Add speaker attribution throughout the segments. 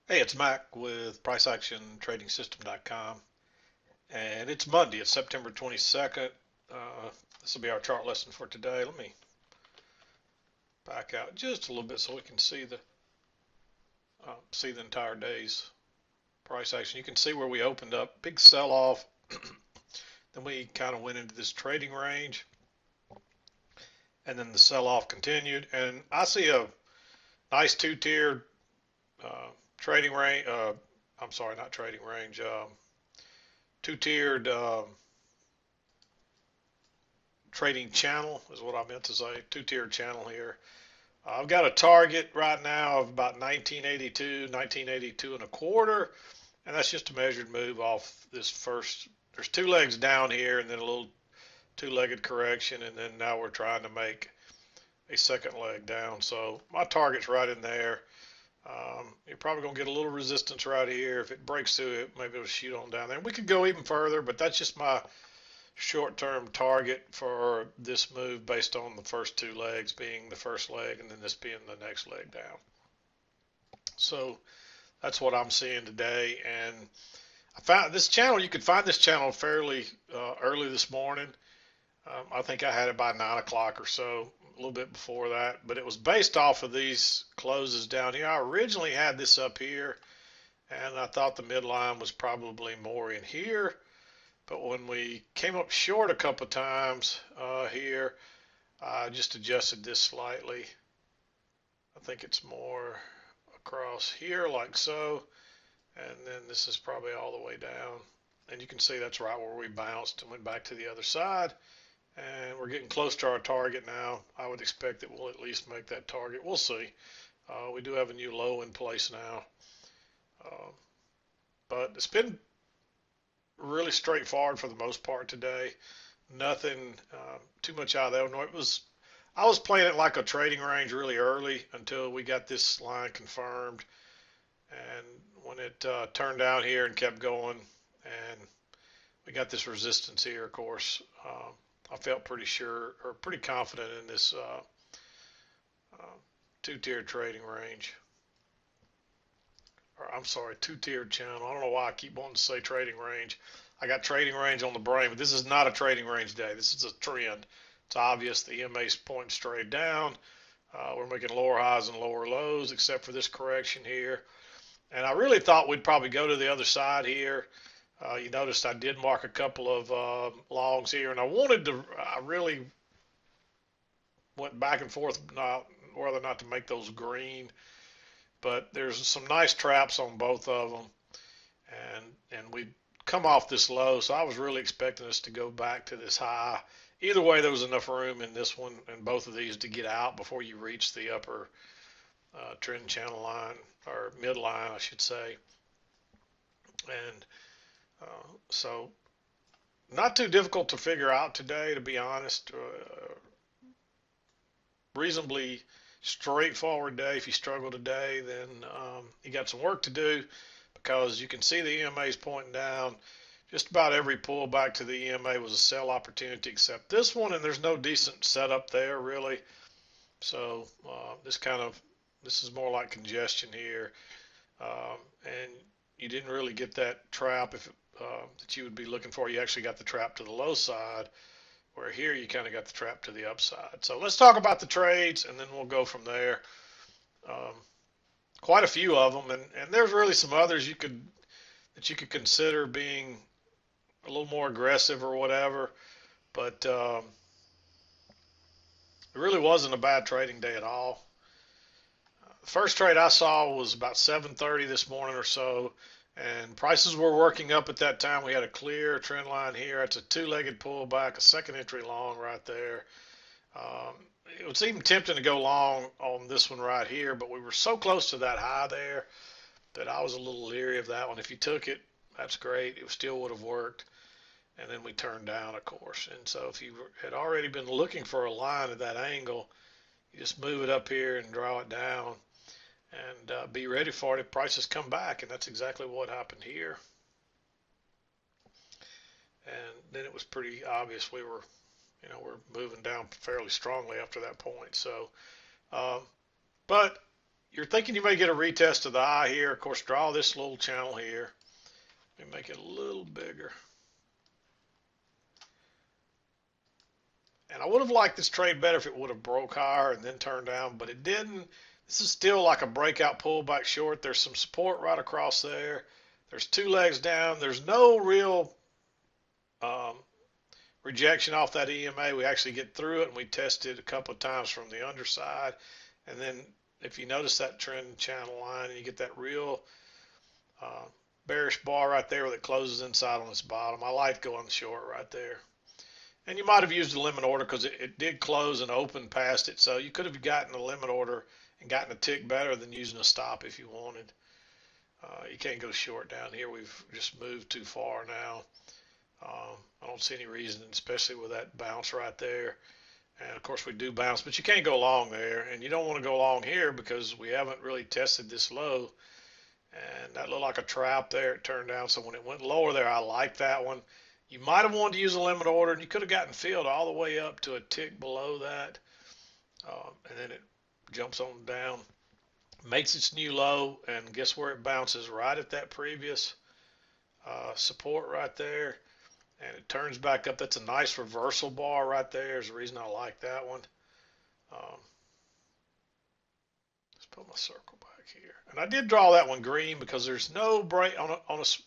Speaker 1: Hey, it's Mack with PriceActionTradingSystem.com, and it's Monday. It's September 22nd. This will be our chart lesson for today. Let me back out just a little bit so we can see the entire day's price action. You can see where we opened up, big sell-off. Then we kind of went into this trading range, and then the sell-off continued. And I see a nice two-tiered uh, trading range. I'm sorry, not trading range. Two-tiered trading channel is what I meant to say. Two-tiered channel here. I've got a target right now of about 1982, 1982 and a quarter, and that's just a measured move off this first. There's two legs down here, and then a little two-legged correction, and then now we're trying to make a second leg down. So my target's right in there. You're probably going to get a little resistance right here. If it breaks through it, maybe it'll shoot on down there. We could go even further, but that's just my short-term target for this move based on the first two legs being the first leg and then this being the next leg down. So that's what I'm seeing today. And I found this channel, you could find this channel fairly early this morning. I think I had it by 9 o'clock or so, a little bit before that, but it was based off of these closes down here. I originally had this up here, and I thought the midline was probably more in here. But when we came up short a couple of times here, I just adjusted this slightly. I think it's more across here like so. And then this is probably all the way down. And you can see that's right where we bounced and went back to the other side. And we're getting close to our target now. I would expect that we'll at least make that target. We'll see. We do have a new low in place now. Uh, but it's been really straightforward for the most part today. Nothing too much out of there. No, I was playing it like a trading range really early until we got this line confirmed, and when it turned down here and kept going, and we got this resistance here, of course, I felt pretty sure or pretty confident in this uh, two-tiered trading range. Or I'm sorry, two-tiered channel. I don't know why I keep wanting to say trading range. I got trading range on the brain, but this is not a trading range day. This is a trend. It's obvious the EMA's pointing straight down. We're making lower highs and lower lows, except for this correction here. And I really thought we'd probably go to the other side here. You noticed I did mark a couple of longs here, and I really went back and forth whether or not to make those green. But there's some nice traps on both of them, and we come off this low, so I was really expecting us to go back to this high. Either way, there was enough room in this one and both of these to get out before you reach the upper trend channel line, or midline, I should say. And so not too difficult to figure out today, to be honest. Reasonably straightforward day. If you struggle today, then you got some work to do, because you can see the EMA is pointing down. Just about every pullback to the EMA was a sell opportunity except this one, and there's no decent setup there really. So this is more like congestion here, and you didn't really get that trap that you would be looking for. You actually got the trap to the low side, where here you kind of got the trap to the upside. So let's talk about the trades, and then we'll go from there. Um, Quite a few of them, and there's really some others that you could consider being a little more aggressive or whatever. But it really wasn't a bad trading day at all. The first trade I saw was about 7:30 this morning or so, and prices were working up at that time. We had a clear trend line here. It's a two-legged pullback, a second entry long right there. Um, it was even tempting to go long on this one right here, but we were so close to that high there that I was a little leery of that one. If you took it, that's great. It still would have worked. And then we turned down, of course. And so if you had already been looking for a line at that angle, you just move it up here and draw it down, and be ready for it if prices come back. And that's exactly what happened here. And then it was pretty obvious we're moving down fairly strongly after that point. So, um, but you're thinking you may get a retest of the eye here. Of course, draw this little channel here. Let me make it a little bigger. And I would have liked this trade better if it would have broke higher and then turned down, but it didn't. This is still like a breakout pullback short. There's some support right across there. There's two legs down. There's no real um, rejection off that EMA. We actually get through it, and we tested a couple of times from the underside. And then if you notice that trend channel line, and you get that real bearish bar right there that closes inside on this bottom. I like going short right there. And you might have used a limit order because it did close and open past it. So you could have gotten a limit order and gotten a tick better than using a stop if you wanted. You can't go short down here. We've just moved too far now. I don't see any reason, especially with that bounce right there. And of course we do bounce, but you can't go long there. And you don't want to go long here because we haven't really tested this low. And that looked like a trap there. It turned down. So when it went lower there, I like that one. You might have wanted to use a limit order, and you could have gotten filled all the way up to a tick below that. And then it jumps on down, makes its new low, and guess where it bounces? Right at that previous support right there. And it turns back up. That's a nice reversal bar right there. There's a reason I like that one. Let's put my circle back here. And I did draw that one green because there's no break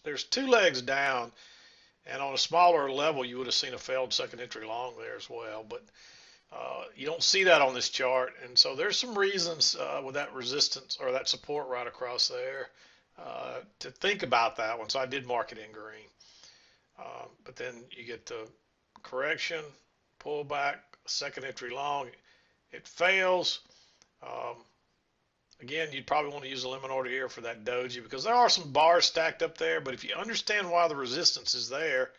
Speaker 1: there's two legs down. And on a smaller level, you would have seen a failed second entry long there as well. But you don't see that on this chart. And so there's some reasons with that resistance or that support right across there to think about that one. So I did mark it in green. But then you get the correction, pullback, second entry long. It fails. Again, you'd probably want to use a limit order here for that doji because there are some bars stacked up there. But if you understand why the resistance is there,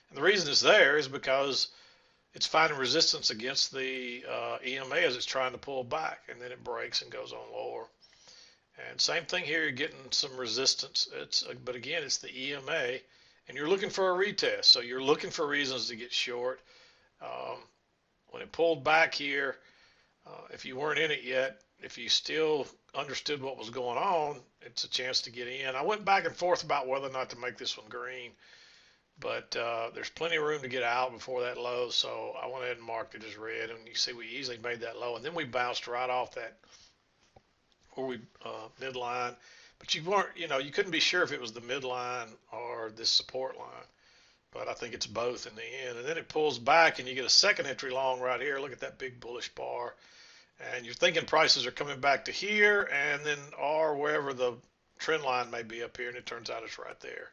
Speaker 1: and the reason it's there is because it's finding resistance against the EMA as it's trying to pull back, and then it breaks and goes on lower. And same thing here, you're getting some resistance. But again, it's the EMA, and you're looking for a retest. So you're looking for reasons to get short. When it pulled back here, if you weren't in it yet, if you still understood what was going on, it's a chance to get in. I went back and forth about whether or not to make this one green, but there's plenty of room to get out before that low, so I went ahead and marked it as red. And you see we easily made that low, and then we bounced right off that where we midline. But you weren't, you couldn't be sure if it was the midline or this support line. But I think it's both in the end. And then it pulls back, and you get a second entry long right here. Look at that big bullish bar. And you're thinking prices are coming back to here and then or wherever the trend line may be up here, and it turns out it's right there.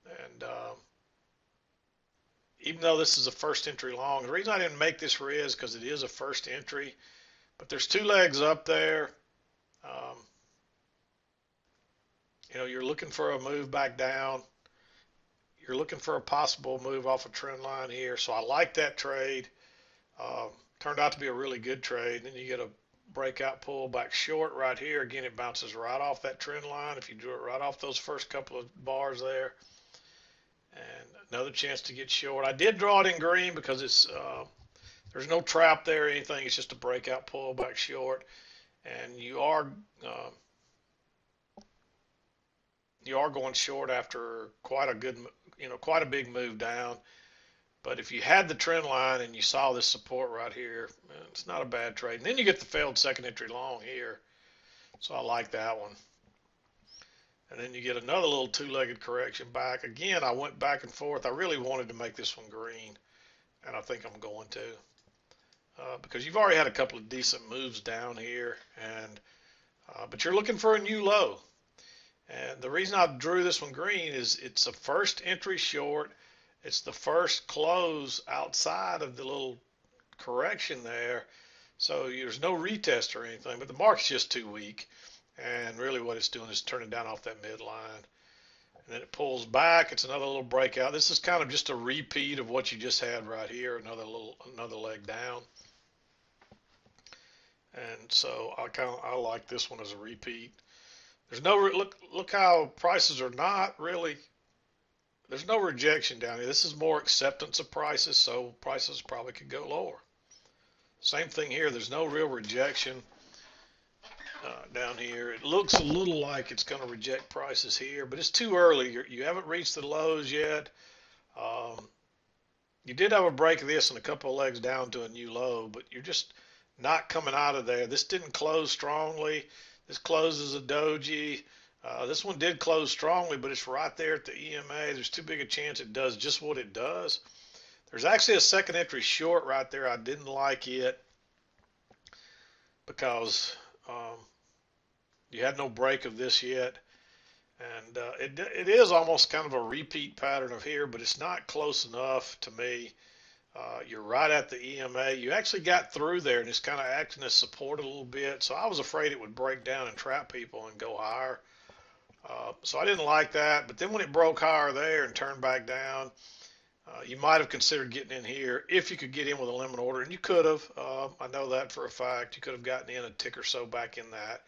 Speaker 1: And even though this is a first entry long, the reason I didn't make this red is because it is a first entry, but there's two legs up there. You're looking for a move back down. You're looking for a possible move off a trend line here. So I like that trade. Turned out to be a really good trade. Then you get a breakout pull back short right here. Again, it bounces right off that trend line if you drew it right off those first couple of bars there. And another chance to get short. I did draw it in green because it's there's no trap there or anything. It's just a breakout pull back short. And you are going short after quite a big move down. But if you had the trend line and you saw this support right here, it's not a bad trade. And then you get the failed second entry long here. So I like that one. And then you get another little two-legged correction back. Again, I went back and forth. I really wanted to make this one green, and I think I'm going to. Because you've already had a couple of decent moves down here, but you're looking for a new low. And the reason I drew this one green is it's a first entry short. It's the first close outside of the little correction there. So there's no retest or anything, but the market's just too weak. And really what it's doing is turning down off that midline. And then it pulls back. It's another little breakout. This is kind of just a repeat of what you just had right here, another leg down. And so I like this one as a repeat. There's no look how prices are not really. There's no rejection down here. This is more acceptance of prices, so prices probably could go lower. Same thing here. There's no real rejection. down here. It looks a little like it's going to reject prices here, but it's too early. You haven't reached the lows yet. Um, you did have a break of this and a couple of legs down to a new low, but you're just not coming out of there. This didn't close strongly. This closes a doji. This one did close strongly, but it's right there at the EMA. There's too big a chance it does just what it does. There's actually a second entry short right there. I didn't like it because you had no break of this yet. And it is almost kind of a repeat pattern of here, but it's not close enough to me. You're right at the EMA. You actually got through there, and it's kind of acting as support a little bit. So I was afraid it would break down and trap people and go higher. So I didn't like that. But then when it broke higher there and turned back down, you might have considered getting in here if you could get in with a limit order, and you could have. I know that for a fact. You could have gotten in a tick or so back in that,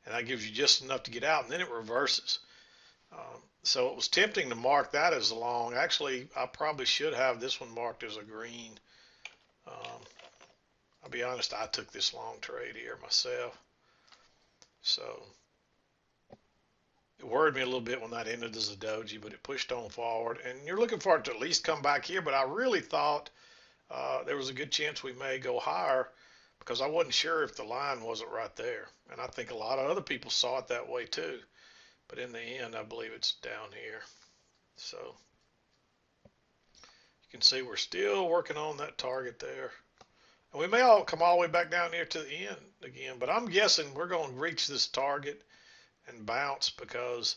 Speaker 1: and that gives you just enough to get out, and then it reverses. So it was tempting to mark that as a long. Actually, I probably should have this one marked as a green. I'll be honest, I took this long trade here myself. So it worried me a little bit when that ended as a doji, but it pushed on forward. And you're looking for it to at least come back here, but I really thought there was a good chance we may go higher because I wasn't sure if the line wasn't right there. And I think a lot of other people saw it that way too. But in the end, I believe it's down here. So you can see we're still working on that target there. And we may all come all the way back down here to the end again. But I'm guessing we're going to reach this target and bounce because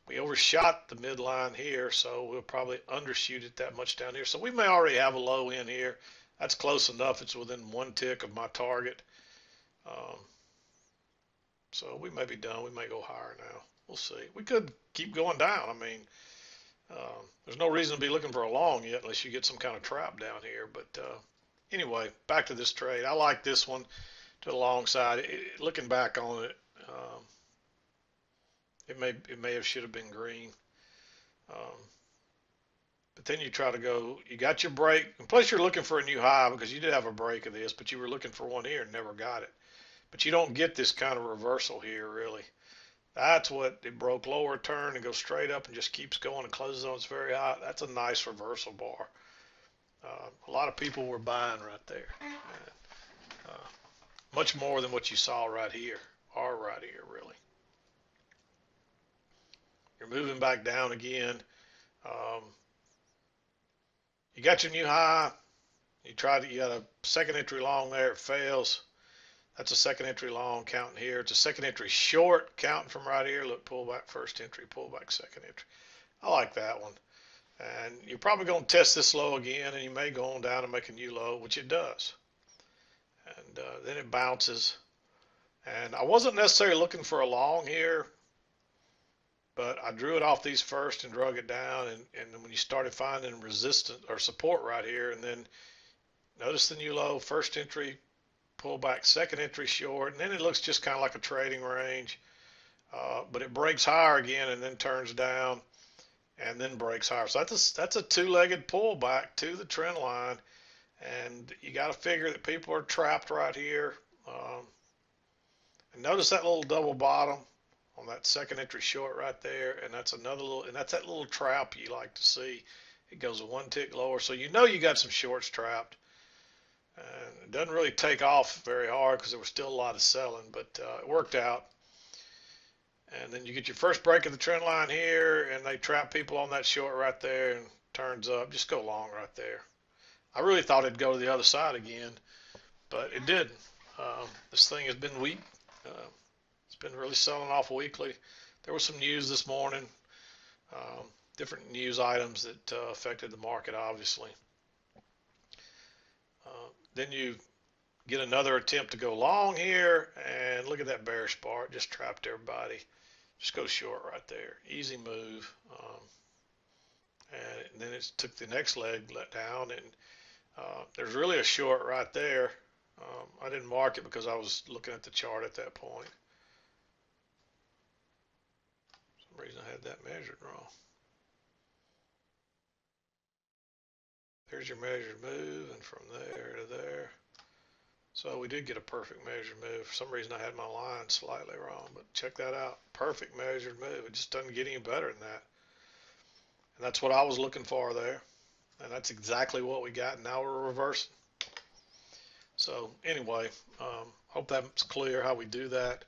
Speaker 1: we overshot the midline here. So we'll probably undershoot it that much down here. So we may already have a low in here. That's close enough. It's within one tick of my target. So we may be done. We may go higher now. We'll see. We could keep going down. I mean, there's no reason to be looking for a long yet unless you get some kind of trap down here. But anyway, back to this trade. I like this one to the long side. Looking back on it, it may have should have been green. But then you try to go. You got your break, and plus you're looking for a new high because you did have a break of this, but you were looking for one here and never got it. But you don't get this kind of reversal here really. That's what it broke lower, turn and goes straight up and just keeps going and closes on its very high. That's a nice reversal bar. A lot of people were buying right there. Much more than what you saw right here, or right here really. You're moving back down again. You got your new high. You got a second entry long there. It fails. That's a second entry long counting here. It's a second entry short counting from right here. Look, pull back first entry, pull back second entry. I like that one. And you're probably going to test this low again, and you may go on down and make a new low, which it does. And then it bounces. And I wasn't necessarily looking for a long here, but I drew it off these first and drug it down. And when you started finding resistance or support right here, and then notice the new low, first entry, pull back second entry short, and then it looks just kind of like a trading range, but it breaks higher again and then turns down and then breaks higher. So that's a two-legged pullback to the trend line, and you got to figure that people are trapped right here. And notice that little double bottom on that second entry short right there, and that's another little, and that's that little trap you like to see. It goes one tick lower, so you know you got some shorts trapped. And it doesn't really take off very hard because there was still a lot of selling, but it worked out. And then you get your first break of the trend line here, and they trap people on that short right there and turns up. Just go long right there. I really thought it'd go to the other side again, but it didn't. This thing has been weak. It's been really selling off weekly. There was some news this morning, different news items that affected the market, obviously. Then you get another attempt to go long here, and look at that bearish bar. It just trapped everybody. Just go short right there. Easy move. And then it took the next leg let down, and there's really a short right there. I didn't mark it because I was looking at the chart at that point. For some reason I had that measured wrong. There's your measured move, and from there to there. So we did get a perfect measured move. For some reason I had my line slightly wrong, but check that out. Perfect measured move. It just doesn't get any better than that. And that's what I was looking for there. And that's exactly what we got. Now we're reversing. So anyway, hope that's clear how we do that.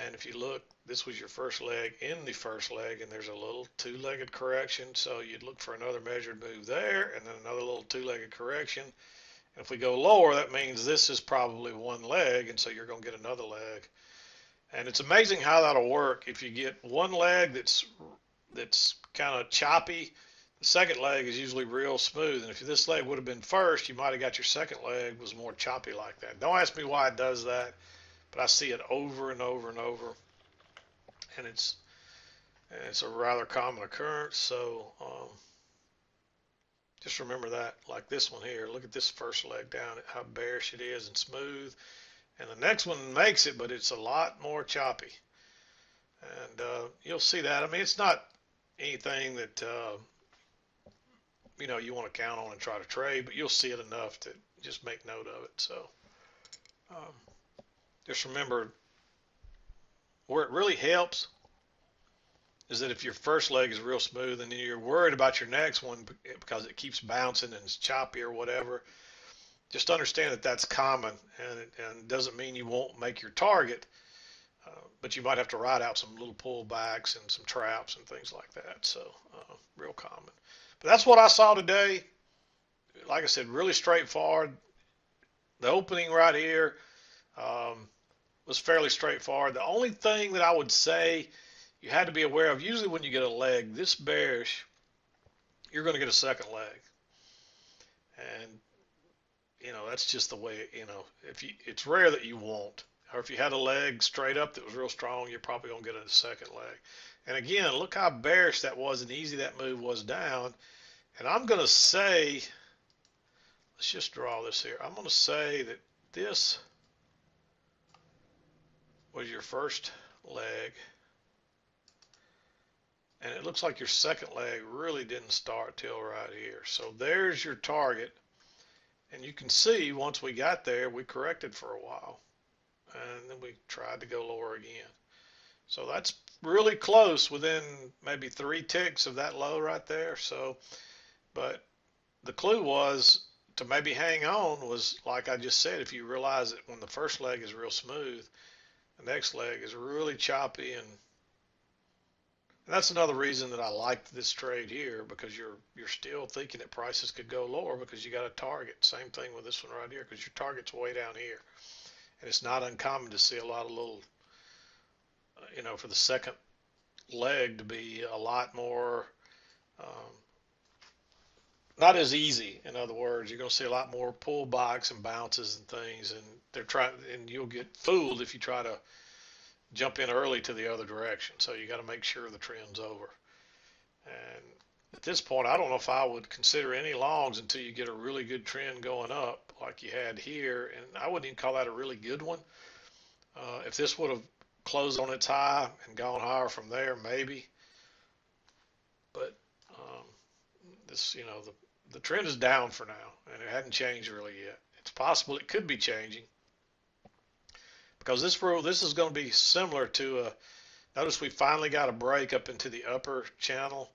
Speaker 1: And if you look, this was your first leg in the first leg, and there's a little two-legged correction. So you'd look for another measured move there, and then another little two-legged correction. And if we go lower, that means this is probably one leg, and so you're going to get another leg. And it's amazing how that'll work. If you get one leg that's kind of choppy, the second leg is usually real smooth. And if this leg would have been first, you might have got your second leg was more choppy like that. Don't ask me why it does that, but I see it over and over and over, and it's a rather common occurrence. So just remember that, like this one here. Look at this first leg down, how bearish it is and smooth. And the next one makes it, but it's a lot more choppy. And you'll see that. I mean, it's not anything that you want to count on and try to trade, but you'll see it enough to just make note of it. So just remember, where it really helps is that if your first leg is real smooth and then you're worried about your next one because it keeps bouncing and it's choppy or whatever, just understand that that's common, and it doesn't mean you won't make your target, but you might have to ride out some little pullbacks and some traps and things like that. So real common. But that's what I saw today. Like I said, really straightforward. The opening right here was fairly straightforward. The only thing that I would say you had to be aware of, usually when you get a leg this bearish, you're going to get a second leg. And that's just the way, it's rare that you won't. Or if you had a leg straight up that was real strong, you're probably going to get a second leg. And again, look how bearish that was and easy that move was down. And I'm going to say, let's just draw this here. I'm going to say that this was your first leg. And it looks like your second leg really didn't start till right here. So there's your target. And you can see once we got there, we corrected for a while. And then we tried to go lower again. So that's really close, within maybe 3 ticks of that low right there. So, but the clue was to maybe hang on was, like I just said, if you realize that when the first leg is real smooth, the next leg is really choppy, and that's another reason that I liked this trade here, because you're still thinking that prices could go lower because you got a target. Same thing with this one right here, because your target's way down here. And it's not uncommon to see a lot of little, for the second leg to be a lot more, not as easy. In other words, you're going to see a lot more pullbacks and bounces and things, and you'll get fooled if you try to jump in early to the other direction. So you got to make sure the trend's over. And at this point, I don't know if I would consider any longs until you get a really good trend going up like you had here. And I wouldn't even call that a really good one. If this would have closed on its high and gone higher from there, maybe. But this, the trend is down for now, and it hadn't changed really yet. It's possible it could be changing, because this is going to be similar to notice we finally got a break up into the upper channel,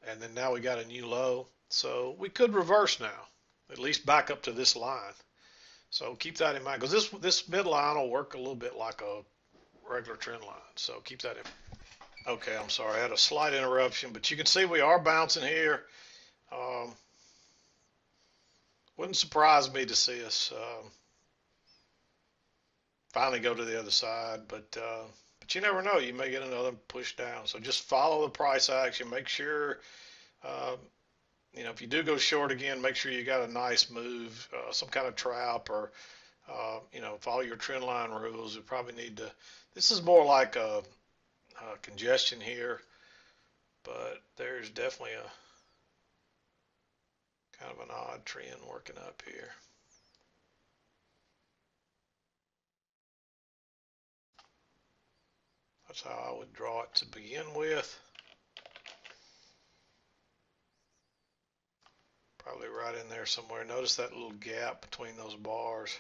Speaker 1: and then now we got a new low. So we could reverse now, at least back up to this line. So keep that in mind, because this midline will work a little bit like a regular trend line. So keep that in. Okay, I'm sorry, I had a slight interruption, but you can see we are bouncing here. Wouldn't surprise me to see us finally go to the other side, but you never know. You may get another push down. So just follow the price action. Make sure, if you do go short again, make sure you got a nice move, some kind of trap, or follow your trend line rules. We probably need to. This is more like a congestion here, but there's definitely a kind of an odd trend working up here. That's how I would draw it to begin with. Probably right in there there somewhere. Notice that little gap between those bars.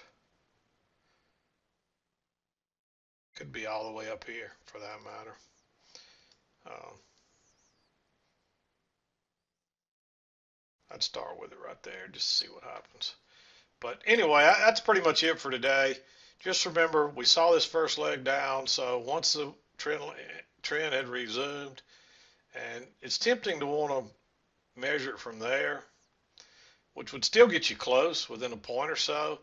Speaker 1: Could be all the way up here for that matter. I'd start with it right there just to see what happens. But anyway, that's pretty much it for today. Just remember, we saw this first leg down, so once the trend had resumed, and it's tempting to want to measure it from there, which would still get you close within a point or so,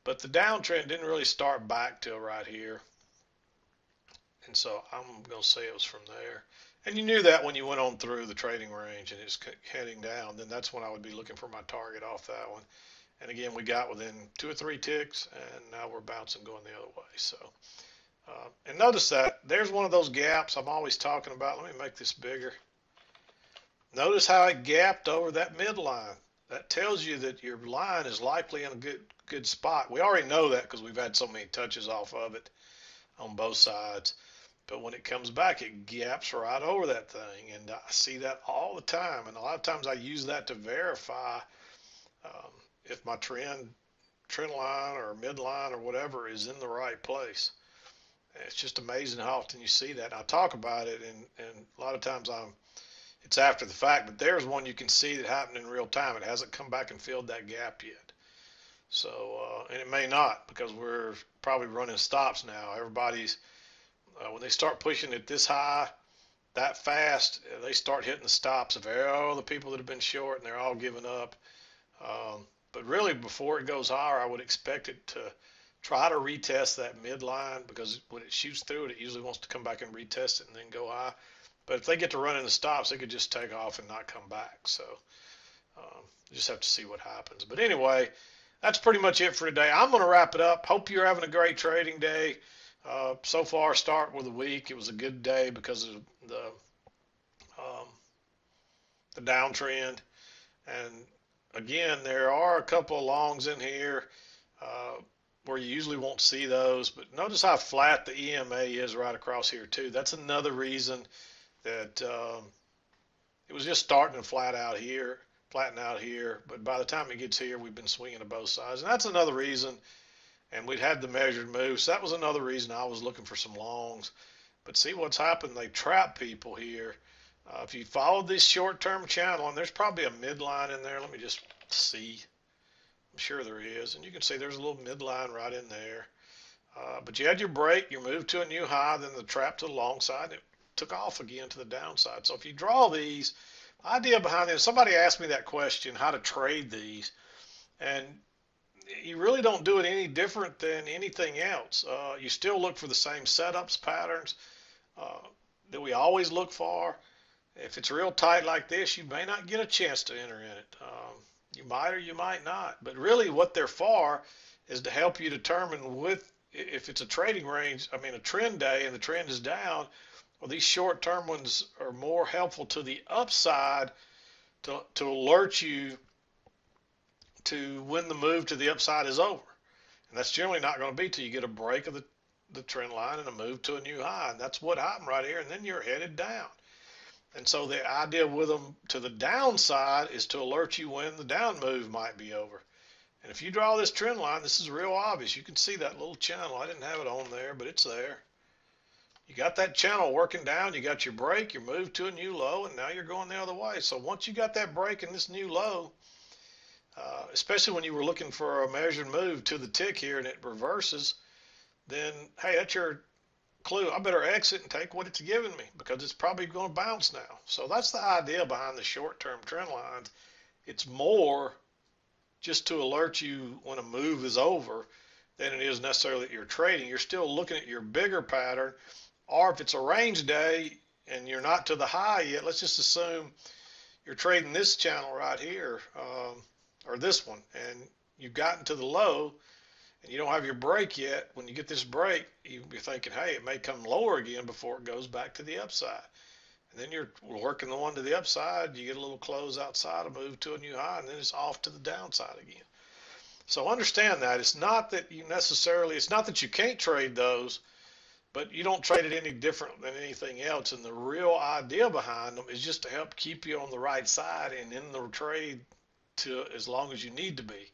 Speaker 1: but the downtrend didn't really start back till right here. And so I'm going to say it was from there. And you knew that when you went on through the trading range and it's heading down, then that's when I would be looking for my target off that one. And again, we got within 2 or 3 ticks, and now we're bouncing going the other way. So, and notice that there's one of those gaps I'm always talking about. Let me make this bigger. Notice how it gapped over that midline. That tells you that your line is likely in a good spot. We already know that because we've had so many touches off of it on both sides. But when it comes back, it gaps right over that thing, and I see that all the time. And a lot of times I use that to verify if my trend line or midline or whatever is in the right place. And it's just amazing how often you see that. And I talk about it, and a lot of times it's after the fact, but there's one you can see that happened in real time. It hasn't come back and filled that gap yet. So, and it may not, because we're probably running stops now. Everybody's when they start pushing it this high, that fast, they start hitting the stops of all the people that have been short, and they're all giving up. But really, before it goes higher, I would expect it to try to retest that midline, because when it shoots through it, it usually wants to come back and retest it and then go high. But if they get to running the stops, they could just take off and not come back. So you just have to see what happens. But anyway, that's pretty much it for today. I'm going to wrap it up. Hope you're having a great trading day. So far, start with the week, it was a good day because of the downtrend. And again, there are a couple of longs in here where you usually won't see those, but notice how flat the EMA is right across here too. That's another reason that it was just starting to flatten out here, but by the time it gets here, we've been swinging to both sides. And that's another reason. And we'd had the measured move, so that was another reason I was looking for some longs. But see what's happened, they trap people here. If you follow this short-term channel, and there's probably a midline in there. Let me just see. I'm sure there is. And you can see there's a little midline right in there. But you had your break, you moved to a new high, then the trap to the long side, and it took off again to the downside. So if you draw these, the idea behind this, somebody asked me that question, how to trade these. And you really don't do it any different than anything else. You still look for the same setups, patterns that we always look for. If it's real tight like this, you may not get a chance to enter in it. You might or you might not. But really what they're for is to help you determine if it's a trading range, a trend day and the trend is down, well, these short-term ones are more helpful to the upside to alert you to when the move to the upside is over. And that's generally not going to be till you get a break of the trend line and a move to a new high. And that's what happened right here. And then you're headed down. And so the idea with them to the downside is to alert you when the down move might be over. And if you draw this trend line, this is real obvious. You can see that little channel. I didn't have it on there, but it's there. You got that channel working down. You got your break, you move to a new low, and now you're going the other way. So once you got that break in this new low, especially when you were looking for a measured move to the tick here and it reverses, then, hey, that's your clue. I better exit and take what it's giving me because it's probably going to bounce now. So that's the idea behind the short-term trend lines. It's more just to alert you when a move is over than it is necessarily that you're trading. You're still looking at your bigger pattern, or if it's a range day and you're not to the high yet, let's just assume you're trading this channel right here, or this one, and you've gotten to the low and you don't have your break yet. When you get this break, you're thinking, hey, it may come lower again before it goes back to the upside. And then you're working the one to the upside, you get a little close outside, a move to a new high, and then it's off to the downside again. So understand that. It's not that it's not that you can't trade those, but you don't trade it any different than anything else. And the real idea behind them is just to help keep you on the right side and in the trade to as long as you need to be.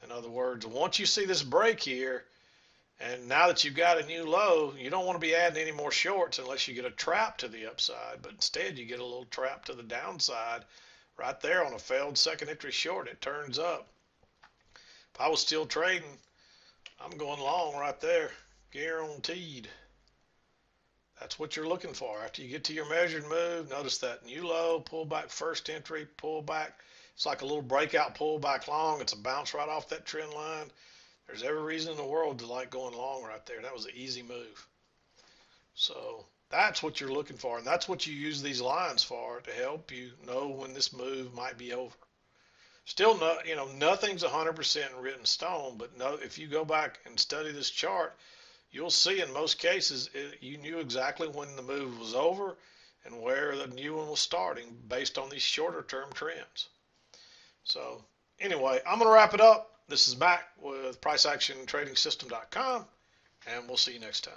Speaker 1: In other words, once you see this break here, and now that you've got a new low, you don't want to be adding any more shorts unless you get a trap to the upside. But instead, you get a little trap to the downside right there on a failed second entry short. It turns up. If I was still trading, I'm going long right there, guaranteed. That's what you're looking for. After you get to your measured move, notice that new low, pull back first entry, pull back. It's like a little breakout pull back long. It's a bounce right off that trend line. There's every reason in the world to like going long right there. That was an easy move. So that's what you're looking for, and that's what you use these lines for, to help you know when this move might be over. Still, nothing's 100% written in stone, but if you go back and study this chart, you'll see in most cases you knew exactly when the move was over and where the new one was starting based on these shorter term trends. So anyway, I'm going to wrap it up. This is Mack with PriceActionTradingSystem.com, and we'll see you next time.